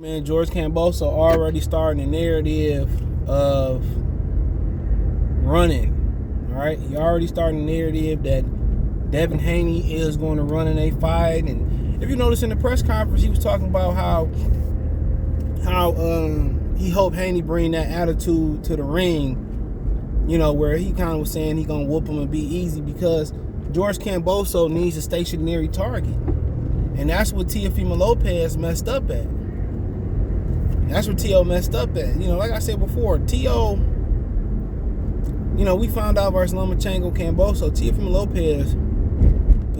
Man, George Kambosos already starting a narrative of running. All right, he already starting a narrative that Devin Haney is going to run in a fight. And if you notice in the press conference, he was talking about how he hoped Haney bring that attitude to the ring. You know, where he kind of was saying he gonna whoop him and be easy, because George Kambosos needs a stationary target, and that's what Teofimo Lopez messed up at. That's what T.O. messed up at. You know, like I said before, T.O., you know, we found out versus Lomachenko Kambosos, Teofimo Lopez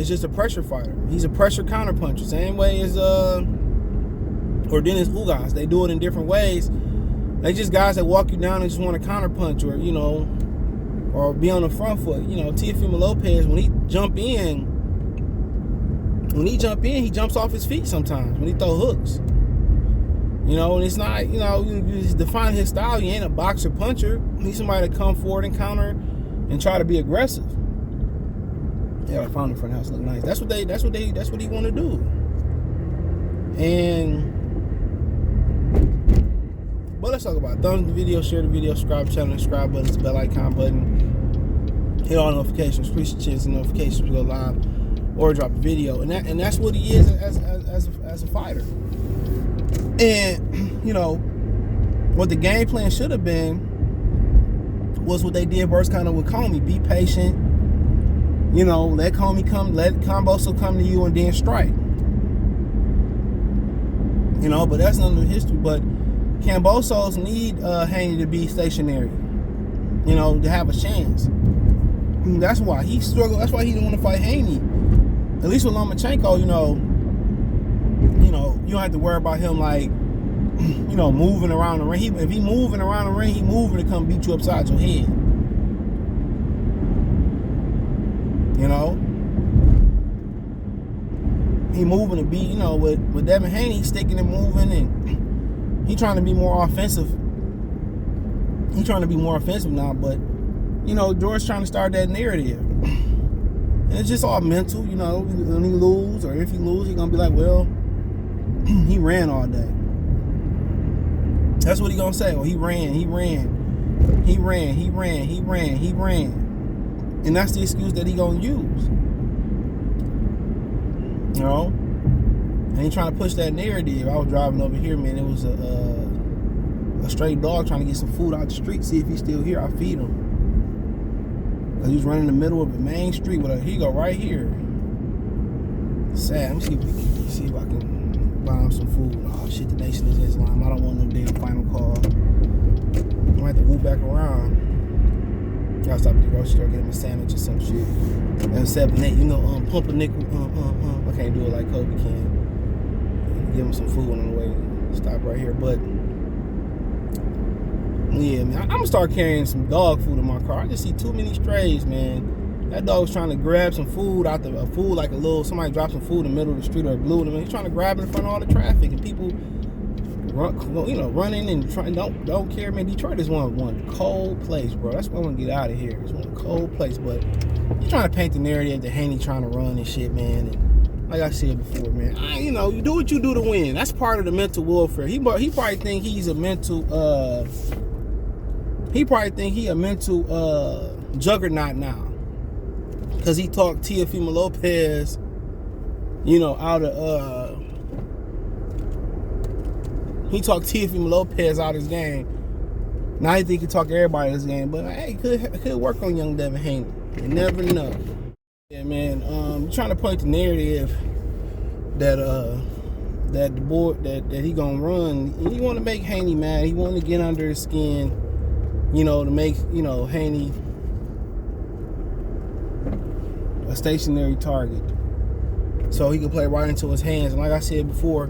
is just a pressure fighter. He's a pressure counterpuncher. Same way as or Dennis Ugas. They do it in different ways. They just guys that walk you down and just want to counterpunch, or, you know, or be on the front foot. You know, Teofimo Lopez, when he jump in, he jumps off his feet sometimes when he throw hooks. You know, and it's not, you know, you just define his style. He ain't a boxer puncher. He's somebody to come forward and counter and try to be aggressive. Yeah, I found the front house look nice. That's what he want to do. But let's talk about it. Thumbs the video, share the video, subscribe to the channel, subscribe button, the bell icon button, hit all notifications, increase the chance of notifications to go live or drop a video, and that's what he is as a fighter. And, you know, what the game plan should have been was what they did versus kind of with Comey. Be patient. You know, let Kambosos come to you and then strike. You know, but that's under history. But Kambosos need Haney to be stationary, you know, to have a chance. And that's why he struggled. That's why he didn't want to fight Haney. At least with Lomachenko, you know, you don't have to worry about him, like, you know, moving around the ring. If he moving around the ring, he moving to come beat you upside your head. You know? He moving to beat, you know, with Devin Haney, sticking and moving, and he trying to be more offensive. He's trying to be more offensive now, but, you know, George trying to start that narrative. And it's just all mental, you know. When he lose, or if he lose, he's going to be like, well, he ran all day. That's what he gonna say. Well, he ran. And that's the excuse that he gonna use. You know? And he trying to push that narrative. I was driving over here, man. It was a stray dog trying to get some food out the street. See if he's still here. I'll feed him. Cause he was running in the middle of the main street with he go right here. Sad. Let me see if I can buy him some food. Oh shit, the nation is Islam. I don't want no damn final call. I'm gonna have to move back around. Gotta stop at the grocery store, get him a sandwich or some shit. And 7-8, you know, pump a nickel. I can't do it like Kobe can. Give him some food on the way. Stop right here. But yeah, man, I'm gonna start carrying some dog food in my car. I just see too many strays, man. That dog was trying to grab some food out the food, like somebody dropped some food in the middle of the street or blew them. He's trying to grab it in front of all the traffic, and people running and don't care, man. Detroit is one cold place, bro. That's why I want to get out of here. It's one cold place, but you're trying to paint the narrative that Haney trying to run and shit, man. And like I said before, man, you know, you do what you do to win. That's part of the mental warfare. He probably think he's a mental juggernaut now. Because he talked Teofimo Lopez, you know, out of his game. Now he think he can talk everybody in his game, but hey, could work on young Devin Haney. You never know. Yeah, man. Trying to point the narrative that the board that he gonna run. He want to make Haney mad. He want to get under his skin, you know, to make, you know, Haney a stationary target, so he can play right into his hands. And like I said before,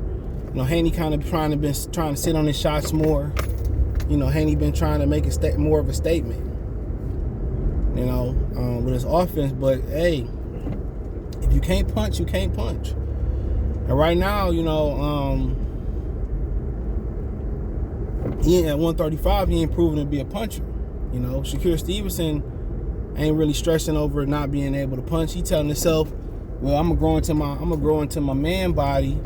you know, Haney kind of trying to sit on his shots more. You know, Haney been trying to make more of a statement, you know, with his offense. But hey, if you can't punch, you can't punch. And right now, you know, he ain't at 135. He ain't proven to be a puncher. You know, Shakur Stevenson ain't really stressing over not being able to punch. He telling himself, well, I'm gonna grow into my man body,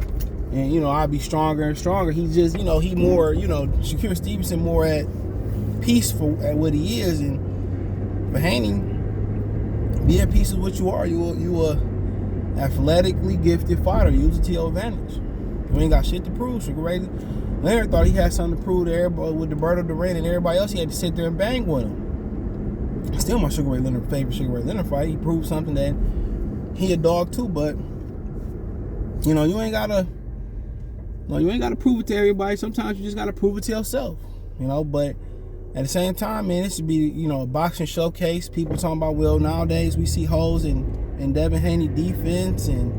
and you know, I'll be stronger and stronger. He's just, you know, he more, you know, Shakur Stevenson more at peace at what he is, and for Haney, be at peace with what you are. You a athletically gifted fighter. Use it to your advantage. You ain't got shit to prove. Sugar Ray Leonard thought he had something to prove to everybody with Roberto Duran and everybody else. He had to sit there and bang with him. Still my Sugar Ray Leonard favorite Sugar Ray Leonard fight. He proved something that he a dog too, but you know, you ain't gotta prove it to everybody. Sometimes you just gotta prove it to yourself. You know, but at the same time, man, this should be, you know, a boxing showcase. People talking about, well, nowadays we see holes in Devin Haney defense and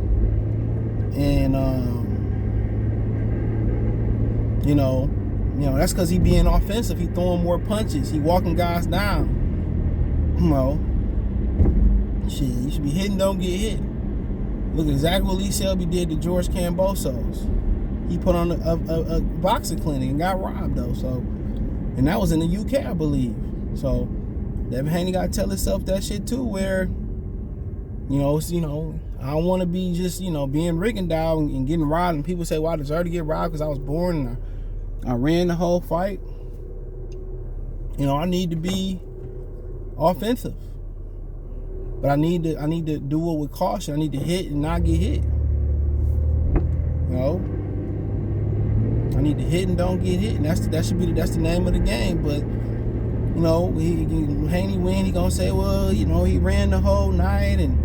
you know, that's because he being offensive. He throwing more punches. He walking guys down. You know, shit, you should be hitting, don't get hit. Look at exactly what Lee Selby did to George Kambosos. He put on a boxing clinic and got robbed though. So, and that was in the UK, I believe. So, Devin Haney got to tell himself that shit too, where, you know, it's, you know, I don't want to be just, you know, being Rigondeaux and getting robbed, and people say, well, I deserve to get robbed because I was born and I ran the whole fight. You know, I need to be offensive, but I need to do it with caution. I need to hit and not get hit. You know, I need to hit and don't get hit, and that's the name of the game. But you know, Haney win. He gonna say, well, you know, he ran the whole night, and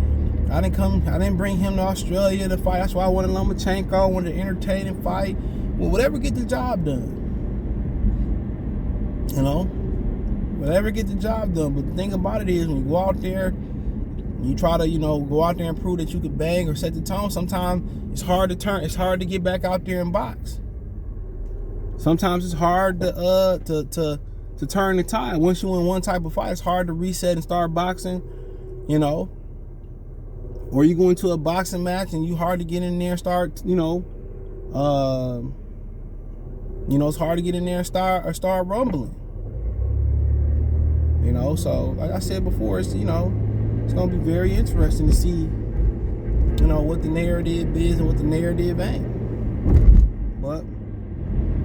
I didn't bring him to Australia to fight. That's why I wanted Lomachenko. I wanted an entertaining fight. Well, whatever get the job done. You know, whatever get the job done. But the thing about it is, when you go out there, you try to, you know, go out there and prove that you could bang or set the tone. Sometimes it's hard to turn. It's hard to get back out there and box. Sometimes it's hard to turn the tide. Once you win one type of fight, it's hard to reset and start boxing. You know, or you go into a boxing match and you hard to get in there and start. You know, it's hard to get in there and start rumbling. You know, so like I said before, it's, you know, it's gonna be very interesting to see, you know, what the narrative is and what the narrative ain't. But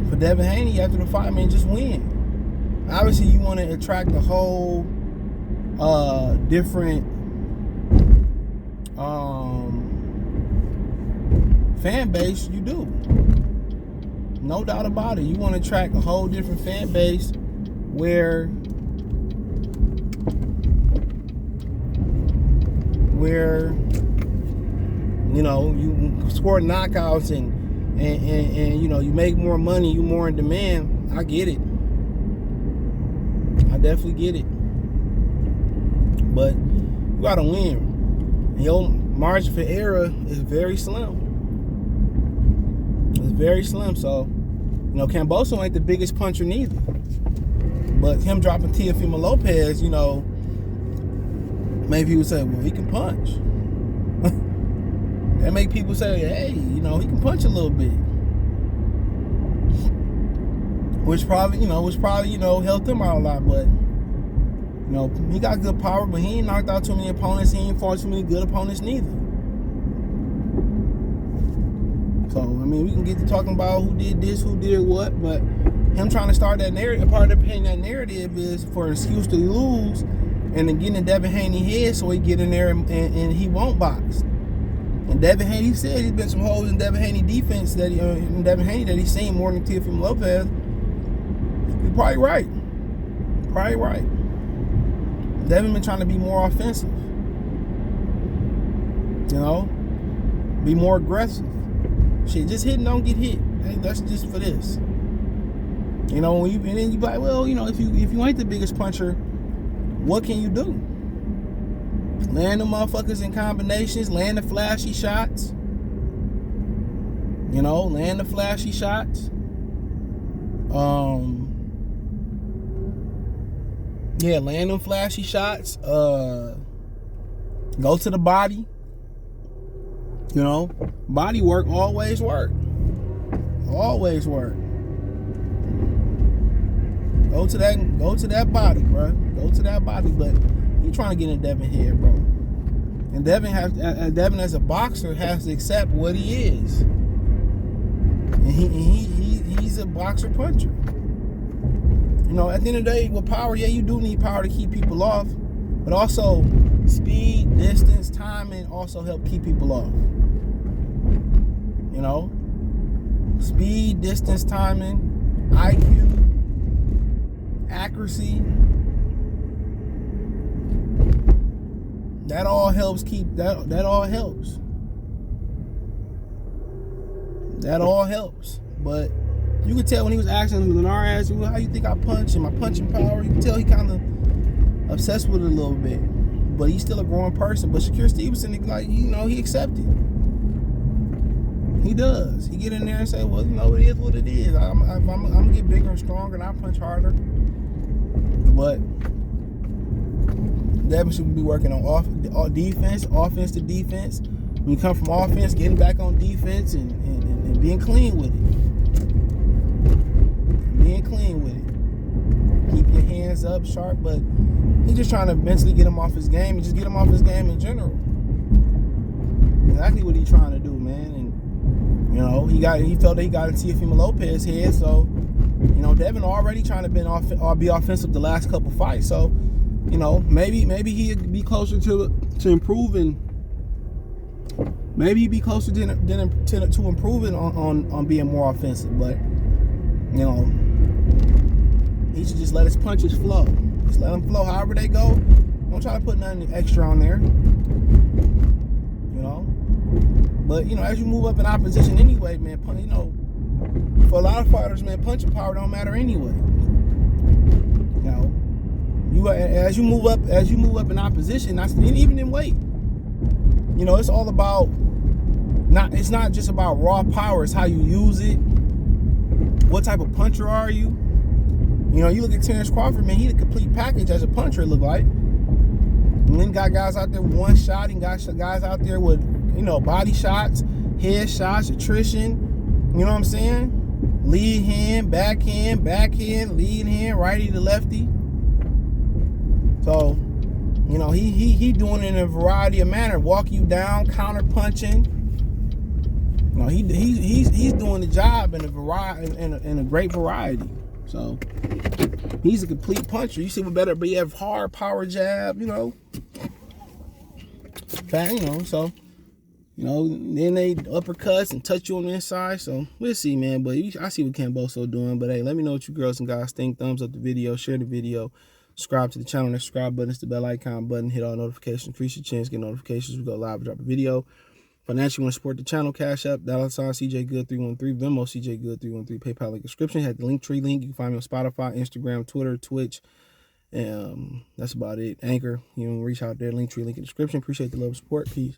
for Devin Haney, after the fight, man, just win. Obviously, you want to attract a whole different fan base. You do, no doubt about it. You want to attract a whole different fan base where you know, you score knockouts and you know, you make more money, you more in demand. I get it. I definitely get it. But you gotta win. And your margin for error is very slim. It's very slim. So, you know, Kambosos ain't the biggest puncher neither. But him dropping Teofimo Lopez, you know, maybe he would say, well, he can punch. That make people say, hey, you know, he can punch a little bit. Which probably, you know, helped him out a lot. But, you know, he got good power, but he ain't knocked out too many opponents. He ain't fought too many good opponents neither. So, I mean, we can get to talking about who did this, who did what, but him trying to start that narrative, part of painting that narrative is for an excuse to lose and then getting in Devin Haney's head so he get in there and he won't box. And Devin Haney, he said he's been some holes in Devin Haney defense that he's seen more than Teofimo Lopez. He's probably right. Probably right. Devin been trying to be more offensive. You know? Be more aggressive. Shit, just hit and don't get hit. That's just for this. You know, and then you be like, well, you know, if you ain't the biggest puncher, what can you do? Land them motherfuckers in combinations, land the flashy shots. You know, land the flashy shots. Yeah, land them flashy shots. Go to the body. You know, body work always work. Always work. Go to that body, bro. Go to that body, but you trying to get in Devin head, bro. And Devin as a boxer has to accept what he is. And he's a boxer puncher. You know, at the end of the day, with power, yeah, you do need power to keep people off, but also speed, distance, timing also help keep people off. You know, speed, distance, timing, IQ, accuracy. That all helps keep that all helps. That all helps. But you could tell when he was asking, Lennar asked, well, how you think I punch and my punching power? You can tell he kind of obsessed with it a little bit. But he's still a growing person. But Shakur Stevenson, like, you know, he accepted. He does. He get in there and say, well, you know, it is what it is. I'm gonna get bigger and stronger and I punch harder. But Devin should be working on defense, offense to defense. When you come from offense, getting back on defense and being clean with it. Being clean with it. Keep your hands up, sharp, but he's just trying to mentally get him off his game and just get him off his game in general. Exactly what he's trying to do, man. And you know, he felt that he got in Teofimo Lopez's head, so you know, Devin already trying to be offensive the last couple fights, so you know, maybe he'd be closer to improving. Maybe he'd be closer to improving on being more offensive. But you know, he should just let his punches flow. Just let them flow however they go. Don't try to put nothing extra on there. You know. But you know, as you move up in opposition anyway, man, you know, for a lot of fighters, man, punching power don't matter anyway. You know. As you move up in opposition, even in weight, you know, it's all about it's not just about raw power, it's how you use it. What type of puncher are you? You know, you look at Terrence Crawford, man, he's a complete package as a puncher, it look like. And then got guys out there with one shot, and got guys out there with, you know, body shots, head shots, attrition, you know what I'm saying? Lead hand, backhand, lead hand, righty to lefty. So, you know, he doing it in a variety of manner. Walk you down, counter punching. You know, he's doing the job in a variety, in a great variety. So he's a complete puncher. You see what better, but you have hard power jab, you know. You know, so you know, then they uppercuts and touch you on the inside. So we'll see, man. But I see what Kambosos doing. But hey, let me know what you girls and guys think. Thumbs up the video, share the video. Subscribe to the channel. That subscribe button is the bell icon button. Hit all notifications. Increase your chance to get notifications. We go live, drop a video. Financially, want to support the channel? Cash App, $CJ Good 313, Venmo CJ Good 313, PayPal link description. Had the Linktree link. You can find me on Spotify, Instagram, Twitter, Twitch. That's about it. Anchor. You can reach out there. Linktree link in description. Appreciate the love and support. Peace.